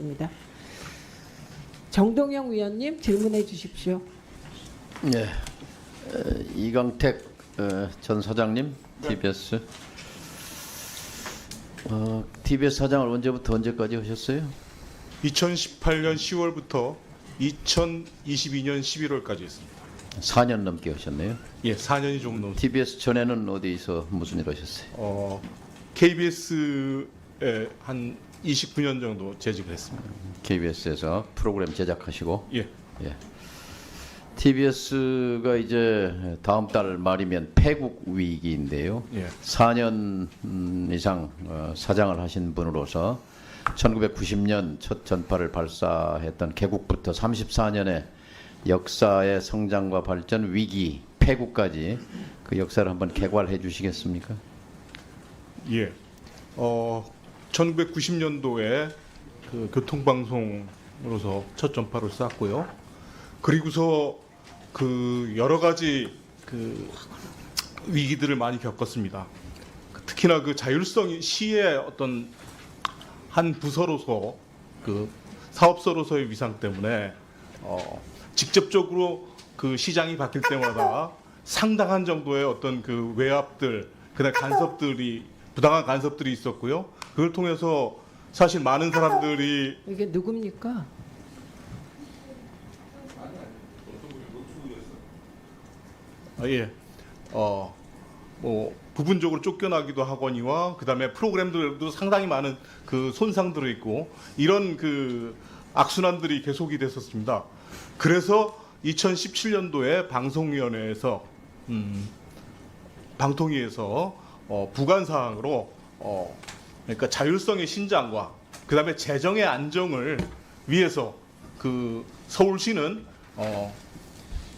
하겠습니다. 정동영 위원님 질문해 주십시오. 네, 이강택 전 사장님, TBS. TBS 사장을 언제부터 언제까지 하셨어요? 2018년 10월부터 2022년 11월까지 했습니다. 4년 넘게 하셨네요. 예, 4년이 좀 넘습니다. TBS 전에는 어디서 무슨 일 하셨어요? KBS에 한 29년 정도 재직을 했습니다. KBS에서 프로그램 제작하시고. 예. 예. TBS가 이제 다음 달 말이면 폐국 위기인데요. 예. 4년 이상 사장을 하신 분으로서 1990년 첫 전파를 발사했던 개국부터 34년의 역사의 성장과 발전, 위기, 폐국까지 그 역사를 한번 개괄해 주시겠습니까? 예. 1990년도에 그 교통방송으로서 첫 전파를 쐈고요. 그리고서 그 여러 가지 그 위기들을 많이 겪었습니다. 특히나 그 자율성 시의 어떤 한 부서로서 그 사업소로서의 위상 때문에 직접적으로 그 시장이 바뀔 때마다 상당한 정도의 어떤 그 외압들, 그다음 간섭들이 부당한 간섭들이 있었고요. 그걸 통해서 사실 많은 사람들이 이게 누굽니까? 예, 뭐 부분적으로 쫓겨나기도 하거니와 그다음에 프로그램들도 상당히 많은 그 손상들이 있고 이런 그 악순환들이 계속이 됐었습니다. 그래서 2017년도에 방송위원회에서 방통위에서 부관 사항으로 그러니까 자율성의 신장과 그다음에 재정의 안정을 위해서 그 서울시는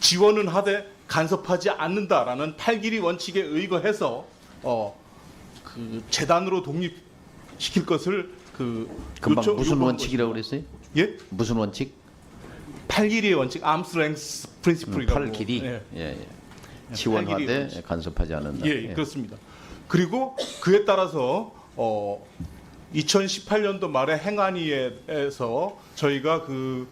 지원은 하되 간섭하지 않는다라는 8길이 원칙에 의거해서 그 재단으로 독립시킬 것을 그 금방 무슨 요구한 원칙이라고 그랬어요? 것이죠. 예? 무슨 원칙? 8길이의 원칙, 암스랭스 프린시플이라고. 8길이. 예. 예. 팔 지원하되 길이 원칙. 간섭하지 않는다. 예, 그렇습니다. 그리고 그에 따라서 2018년도 말에 행안위에서 저희가 그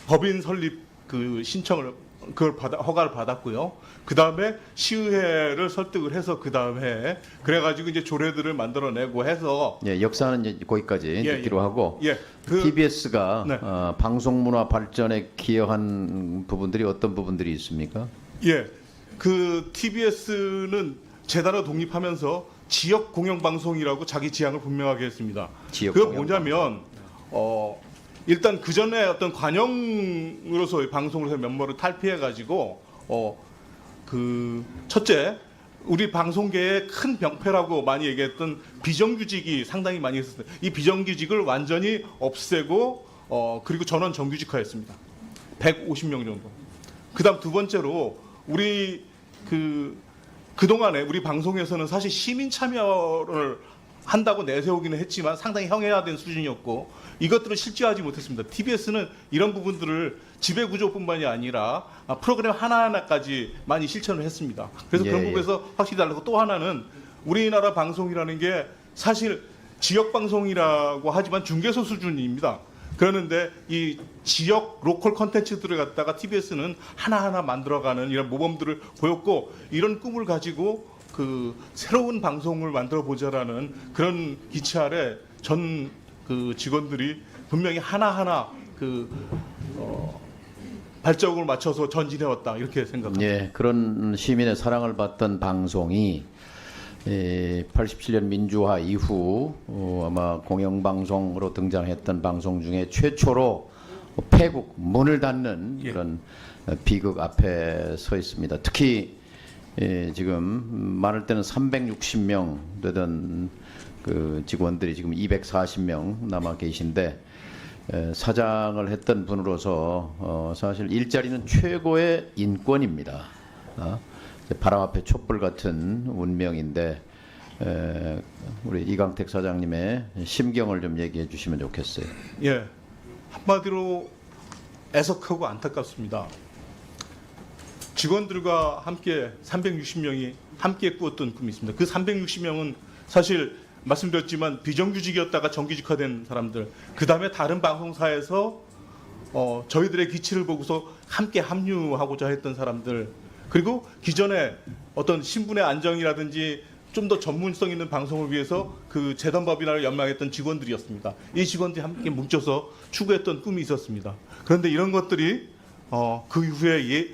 법인 설립 그 신청을 그걸 허가를 받았고요. 그 다음에 시의회를 설득을 해서 그 다음에 그래가지고 이제 조례들을 만들어내고 해서 예, 역사는 이제 거기까지 듣기로 하고 TBS가 네. 방송문화 발전에 기여한 부분들이 어떤 부분들이 있습니까? 예, 그 TBS는 재단으로 독립하면서 지역 공영방송이라고 자기 지향을 분명하게 했습니다. 지역 그게 공영방송. 뭐냐면 일단 그 전에 어떤 관영으로서 방송을 해서 면모를 탈피해가지고 그 첫째 우리 방송계의 큰 병폐라고 많이 얘기했던 비정규직이 상당히 많이 있었어요. 이 비정규직을 완전히 없애고 그리고 전원 정규직화했습니다. 150명 정도. 그다음 두 번째로 우리 그동안에 우리 방송에서는 사실 시민 참여를 한다고 내세우기는 했지만 상당히 형해화된 수준이었고 이것들을 실제하지 못했습니다. TBS는 이런 부분들을 지배구조뿐만이 아니라 프로그램 하나하나까지 많이 실천을 했습니다. 그래서 예, 그런 예. 부분에서 확실히 다르고 또 하나는 우리나라 방송이라는 게 사실 지역방송이라고 하지만 중개소 수준입니다. 그러는데 이 지역 로컬 콘텐츠들을 갖다가 TBS는 하나하나 만들어가는 이런 모범들을 보였고 이런 꿈을 가지고 그 새로운 방송을 만들어 보자라는 그런 기치 아래 전 그 직원들이 분명히 하나하나 그 발자국을 맞춰서 전진해 왔다 이렇게 생각합니다. 예, 그런 시민의 사랑을 받던 방송이 87년 민주화 이후 아마 공영방송으로 등장했던 방송 중에 최초로 폐국 문을 닫는 예. 그런 비극 앞에 서 있습니다. 특히 지금 많을 때는 360명 되던 그 직원들이 지금 240명 남아 계신데 사장을 했던 분으로서 사실 일자리는 최고의 인권입니다. 바람 앞에 촛불 같은 운명인데 우리 이강택 사장님의 심경을 좀 얘기해 주시면 좋겠어요. 예, 한마디로 애석하고 안타깝습니다. 직원들과 함께 360명이 함께 꾸었던 꿈이 있습니다. 그 360명은 사실 말씀드렸지만 비정규직이었다가 정규직화된 사람들, 그 다음에 다른 방송사에서 저희들의 기치를 보고서 함께 합류하고자 했던 사람들, 그리고 기존에 어떤 신분의 안정이라든지 좀 더 전문성 있는 방송을 위해서 그 재단법인화를 연망했던 직원들이었습니다. 이 직원들이 함께 뭉쳐서 추구했던 꿈이 있었습니다. 그런데 이런 것들이 그 이후에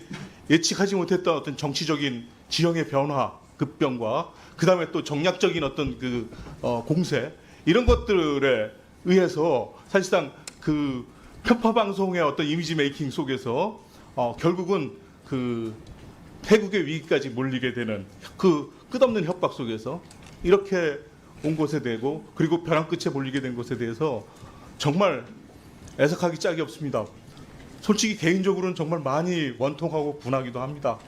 예측하지 못했던 어떤 정치적인 지형의 변화, 급변과 그 다음에 또 정략적인 어떤 그 공세, 이런 것들에 의해서 사실상 그 편파 방송의 어떤 이미지 메이킹 속에서 결국은 그 태국의 위기까지 몰리게 되는 그 끝없는 협박 속에서 이렇게 온 것에 대고, 그리고 벼랑 끝에 몰리게 된 것에 대해서 정말 애석하기 짝이 없습니다. 솔직히 개인적으로는 정말 많이 원통하고 분하기도 합니다.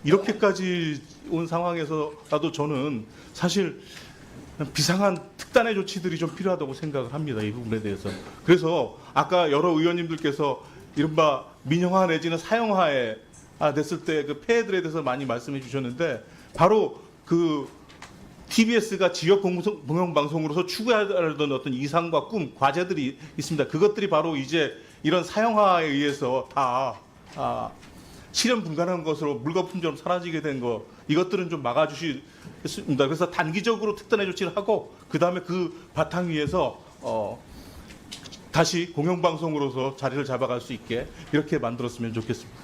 이렇게까지 온 상황에서라도 저는 사실 비상한 특단의 조치들이 좀 필요하다고 생각을 합니다. 이 부분에 대해서. 그래서 아까 여러 의원님들께서 이른바 민영화 내지는 사형화에 됐을 때 그 폐해들에 대해서 많이 말씀해 주셨는데, 바로 그 TBS가 지역 공영방송으로서 추구하던 어떤 이상과 꿈, 과제들이 있습니다. 그것들이 바로 이제 이런 사형화에 의해서 다 실현 불가능한 것으로 물거품처럼 사라지게 된 거, 이것들은 좀 막아주시겠습니다. 그래서 단기적으로 특단의 조치를 하고, 그 다음에 그 바탕 위에서 다시 공영방송으로서 자리를 잡아갈 수 있게 이렇게 만들었으면 좋겠습니다.